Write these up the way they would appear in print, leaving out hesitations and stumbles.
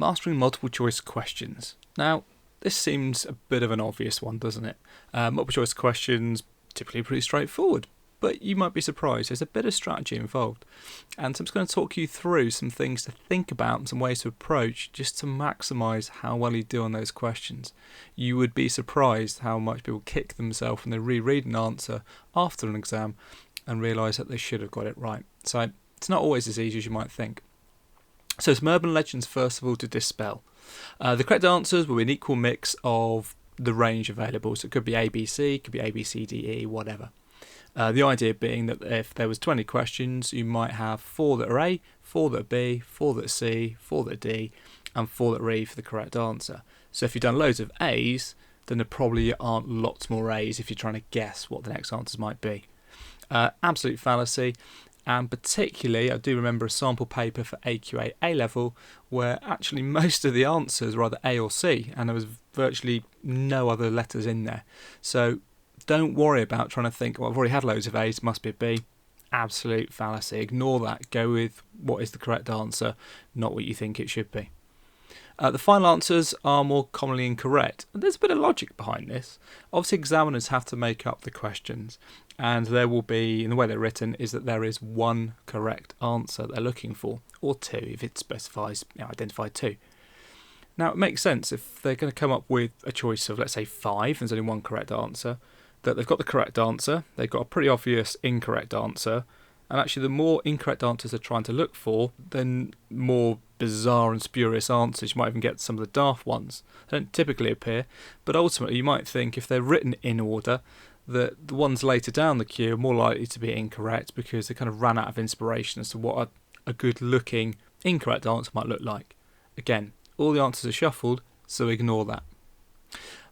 Mastering multiple choice questions. Now, this seems a bit of an obvious one, doesn't it? Multiple choice questions, typically pretty straightforward, but you might be surprised. There's a bit of strategy involved. And so I'm just going to talk you through some things to think about and some ways to approach just to maximise how well you do on those questions. You would be surprised how much people kick themselves when they reread an answer after an exam and realise that they should have got it right. So it's not always as easy as you might think. So some urban legends first of all to dispel. The correct answers will be an equal mix of the range available. So it could be A, B, C, it could be A, B, C, D, E, whatever. The idea being that if there was 20 questions, you might have 4 that are A, 4 that are B, 4 that are C, 4 that are D, and 4 that are E for the correct answer. So if you've done loads of A's, then there probably aren't lots more A's if you're trying to guess what the next answers might be. Absolute fallacy. And particularly, I do remember a sample paper for AQA A-level where actually most of the answers were either A or C, and there was virtually no other letters in there. So don't worry about trying to think, well, I've already had loads of A's, must be a B. Absolute fallacy. Ignore that. Go with what is the correct answer, not what you think it should be. The final answers are more commonly incorrect. And there's a bit of logic behind this. Obviously, examiners have to make up the questions, and there will be, in the way they're written, is that there is one correct answer they're looking for, or two if it specifies, identify two. Now, it makes sense if they're going to come up with a choice of, let's say, 5, and there's only one correct answer, that they've got the correct answer, they've got a pretty obvious incorrect answer, and actually the more incorrect answers they're trying to look for, then more bizarre and spurious answers. You might even get some of the daft ones. They don't typically appear, but ultimately you might think if they're written in order, that the ones later down the queue are more likely to be incorrect because they kind of ran out of inspiration as to what a good looking incorrect answer might look like. Again, all the answers are shuffled, so ignore that.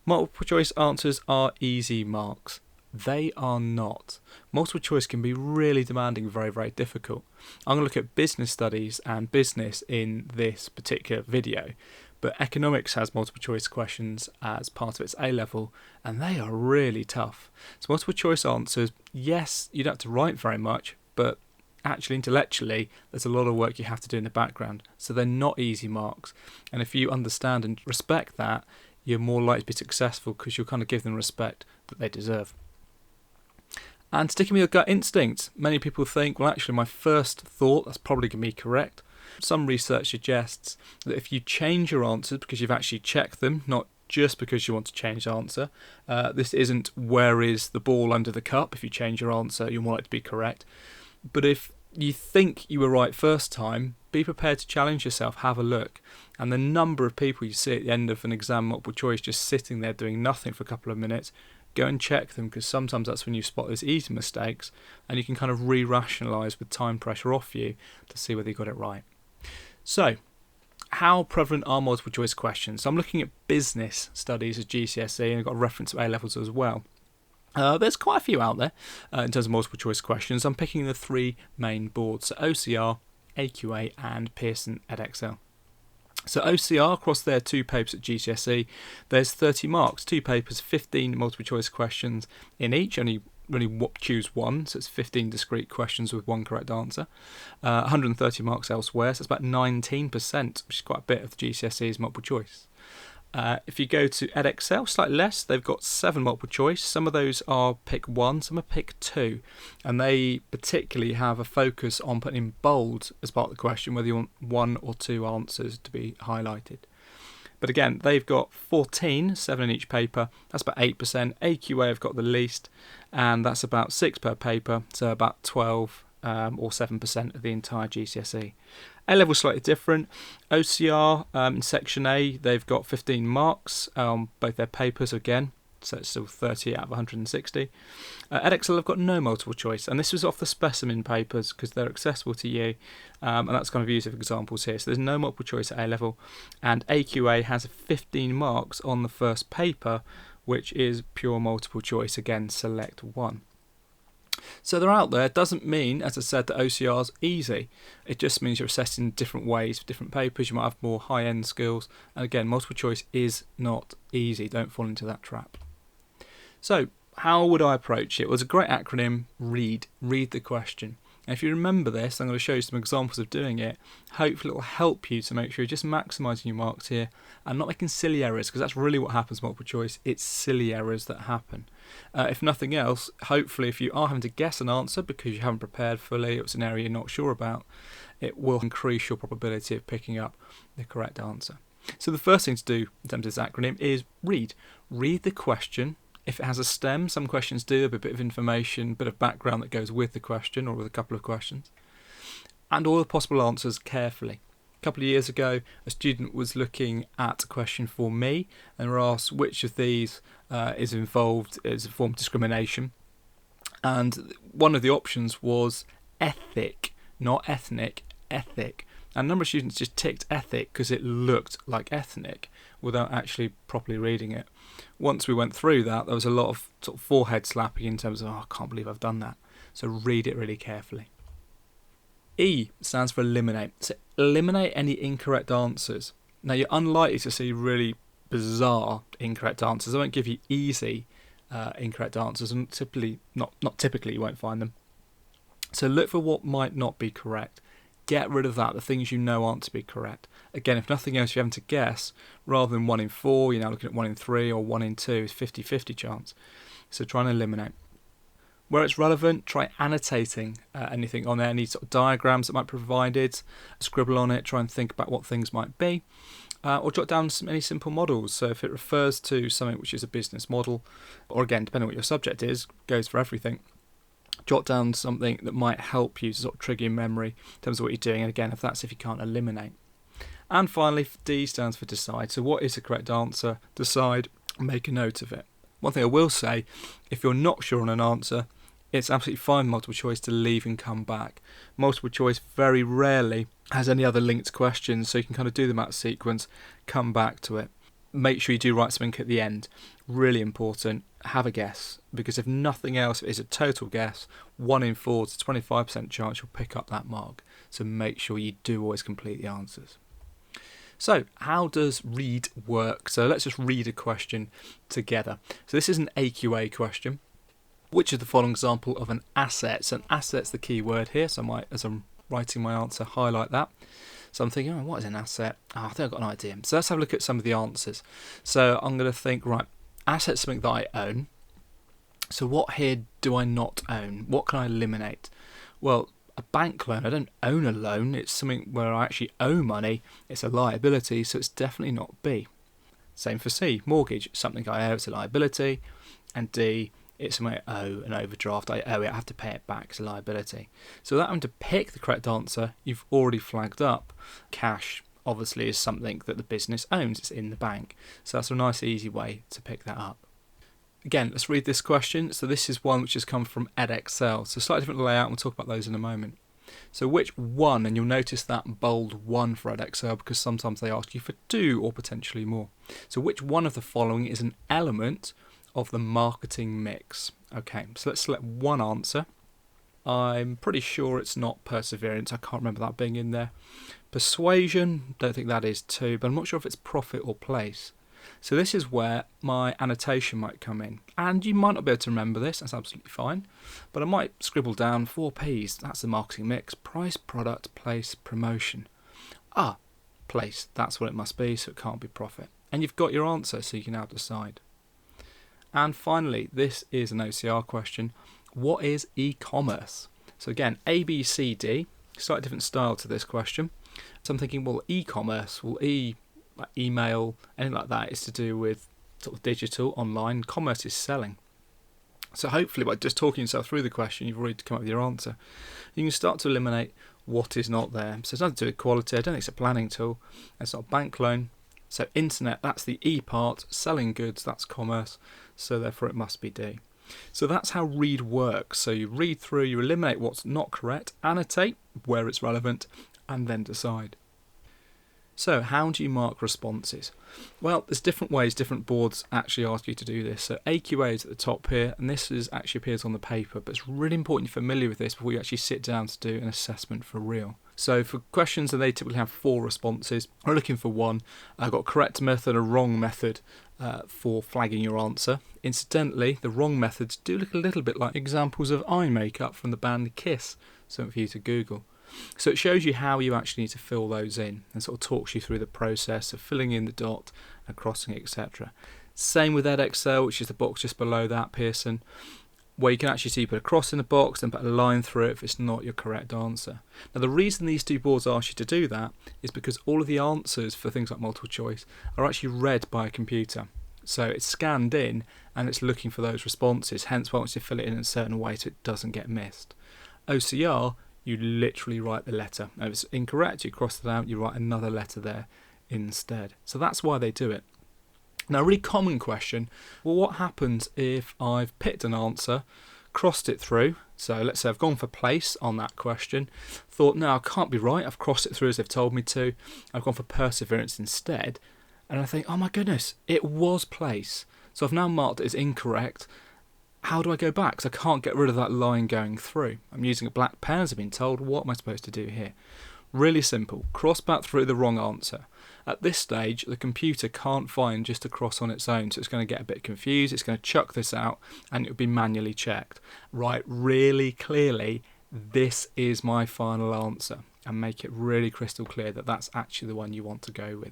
Multiple choice answers are easy marks. They are not. Multiple choice can be really demanding, very, very difficult. I'm going to look at business studies and business in this particular video, but economics has multiple choice questions as part of its A-level, and they are really tough. So multiple choice answers, yes, you don't have to write very much, but actually intellectually there's a lot of work you have to do in the background, so they're not easy marks. And if you understand and respect that, you're more likely to be successful because you'll kind of give them respect that they deserve. And sticking with your gut instinct, many people think, well, actually my first thought, that's probably going to be correct. Some research suggests that if you change your answers because you've actually checked them, not just because you want to change the answer, this isn't where is the ball under the cup. If you change your answer, you're more likely to be correct. But if you think you were right first time, be prepared to challenge yourself, have a look. And the number of people you see at the end of an exam multiple choice just sitting there doing nothing for a couple of minutes, go and check them, because sometimes that's when you spot those easy mistakes and you can kind of re-rationalise with time pressure off you to see whether you got it right. So, how prevalent are multiple choice questions? So I'm looking at business studies at GCSE, and I've got a reference to A-levels as well. There's quite a few out there in terms of multiple choice questions. I'm picking the 3 main boards, so OCR, AQA and Pearson Edexcel. So OCR, across their 2 papers at GCSE, there's 30 marks, 2 papers, 15 multiple choice questions in each, only choose one, so it's 15 discrete questions with one correct answer. 130 marks elsewhere, so it's about 19%, which is quite a bit of the GCSE's multiple choice. If you go to Edexcel, slightly less, they've got 7 multiple choice. Some of those are pick 1, some are pick 2, and they particularly have a focus on putting in bold as part of the question whether you want 1 or 2 answers to be highlighted. But again, they've got 14, 7 in each paper, that's about 8%. AQA have got the least, and that's about 6 per paper, so about 12 or 7% of the entire GCSE. A-level slightly different. OCR in section A, they've got 15 marks on both their papers again, so it's still 30 out of 160. Edexcel have got no multiple choice, and this was off the specimen papers because they're accessible to you, and that's kind of used as examples here. So there's no multiple choice at A-level, and AQA has 15 marks on the first paper, which is pure multiple choice, again, select one. So they're out there. It doesn't mean, as I said, that OCR's easy. It just means you're assessed in different ways for different papers. You might have more high-end skills. And again, multiple choice is not easy. Don't fall into that trap. So how would I approach it? Well, it's a great acronym, READ. Read the question. And if you remember this, I'm going to show you some examples of doing it. Hopefully it will help you to make sure you're just maximising your marks here and not making silly errors, because that's really what happens with multiple choice. It's silly errors that happen. If nothing else, hopefully if you are having to guess an answer because you haven't prepared fully, it's an area you're not sure about, it will increase your probability of picking up the correct answer. So the first thing to do in terms of this acronym is read. Read the question. If it has a stem, some questions do have a bit of information, a bit of background that goes with the question or with a couple of questions. And all the possible answers carefully. A couple of years ago, a student was looking at a question for me and were asked which of these is involved as a form of discrimination. And one of the options was ethic, not ethnic, ethic. And a number of students just ticked ethic because it looked like ethnic without actually properly reading it. Once we went through that, there was a lot of sort of forehead slapping in terms of, oh, I can't believe I've done that. So read it really carefully. E stands for eliminate. So eliminate any incorrect answers. Now you're unlikely to see really bizarre incorrect answers. I won't give you easy incorrect answers, and typically, not typically, you won't find them. So look for what might not be correct. Get rid of that, the things you know aren't to be correct. Again, if nothing else, you're having to guess, rather than 1 in 4, you're now looking at 1 in 3 or 1 in 2, it's 50-50 chance. So try and eliminate. Where it's relevant, try annotating anything on there, any sort of diagrams that might be provided, scribble on it, try and think about what things might be, or jot down any simple models. So if it refers to something which is a business model, or again, depending on what your subject is, goes for everything, jot down something that might help you to sort of trigger your memory in terms of what you're doing, and again, if you can't eliminate. And finally, D stands for decide. So what is the correct answer? Decide, make a note of it. One thing I will say, if you're not sure on an answer, it's absolutely fine multiple choice to leave and come back. Multiple choice very rarely has any other linked questions, so you can kind of do them out of sequence, come back to it. Make sure you do write something at the end. Really important. Have a guess, because if nothing else, if it's a total guess, 1 in 4 to 25% chance you'll pick up that mark. So make sure you do always complete the answers. So how does read work? So let's just read a question together. So this is an AQA question. Which is the following example of an asset? So an asset's the key word here, so I might, as I'm writing my answer, highlight that. So I'm thinking, what is an asset? I think I've got an idea. So let's have a look at some of the answers. So I'm going to think, right, asset's something that I own. So what here do I not own? What can I eliminate? Well, a bank loan, I don't own a loan. It's something where I actually owe money. It's a liability, so it's definitely not B. Same for C, mortgage, something I owe, it's a liability. And D, it's something I owe, an overdraft, I owe it, I have to pay it back, it's a liability. So without having to pick the correct answer, you've already flagged up. Cash, obviously, is something that the business owns, it's in the bank. So that's a nice easy way to pick that up. Again, let's read this question. So this is one which has come from Edexcel. So slightly different layout, and we'll talk about those in a moment. So which one, and you'll notice that bold 1 for Edexcel because sometimes they ask you for 2 or potentially more. So which one of the following is an element of the marketing mix? Okay, so let's select one answer. I'm pretty sure it's not perseverance. I can't remember that being in there. Persuasion, don't think that is 2, but I'm not sure if it's profit or place. So this is where my annotation might come in. And you might not be able to remember this, that's absolutely fine. But I might scribble down 4 Ps, that's the marketing mix. Price, product, place, promotion. Place, that's what it must be, so it can't be profit. And you've got your answer, so you can now decide. And finally, this is an OCR question. What is e-commerce? So again, A, B, C, D, slightly different style to this question. So I'm thinking, well, e-commerce, like email, anything like that is to do with sort of digital, online. Commerce is selling. So hopefully by just talking yourself through the question, you've already come up with your answer. You can start to eliminate what is not there. So it's nothing to do with quality. I don't think it's a planning tool. It's not a bank loan. So internet, that's the E part. Selling goods, that's commerce. So therefore it must be D. So that's how read works. So you read through, you eliminate what's not correct, annotate where it's relevant, and then decide. So how do you mark responses? Well, there's different ways different boards actually ask you to do this. So AQA is at the top here, and this actually appears on the paper, but it's really important you're familiar with this before you actually sit down to do an assessment for real. So for questions that they typically have 4 responses, we're looking for 1. I've got a correct method, a wrong method for flagging your answer. Incidentally, the wrong methods do look a little bit like examples of eye makeup from the band Kiss. something for you to Google. So it shows you how you actually need to fill those in and sort of talks you through the process of filling in the dot and crossing it, etc. Same with Edexcel, which is the box just below that, Pearson, where you can actually see you put a cross in the box and put a line through it if it's not your correct answer. Now the reason these two boards ask you to do that is because all of the answers for things like multiple choice are actually read by a computer. So it's scanned in and it's looking for those responses, hence why it wants to fill it in a certain way so it doesn't get missed. OCR, you literally write the letter. Now if it's incorrect, you cross it out, you write another letter there instead. So that's why they do it. Now a really common question, well what happens if I've picked an answer, crossed it through, so let's say I've gone for place on that question, thought no I can't be right, I've crossed it through as they've told me to, I've gone for perseverance instead, and I think oh my goodness, it was place, so I've now marked it as incorrect. How do I go back? Because I can't get rid of that line going through. I'm using a black pen as I've been told. What am I supposed to do here? Really simple. Cross back through the wrong answer. At this stage, the computer can't find just a cross on its own, so it's going to get a bit confused. It's going to chuck this out and it'll be manually checked. Write really clearly, this is my final answer, and make it really crystal clear that that's actually the one you want to go with.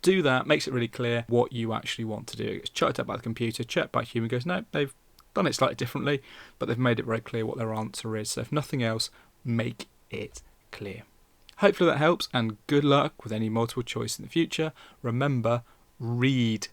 Do that, makes it really clear what you actually want to do. It's chucked out by the computer, checked by a human, goes, no, they've done it slightly differently, but they've made it very clear what their answer is. So if nothing else, make it clear. Hopefully that helps, and good luck with any multiple choice in the future. Remember, read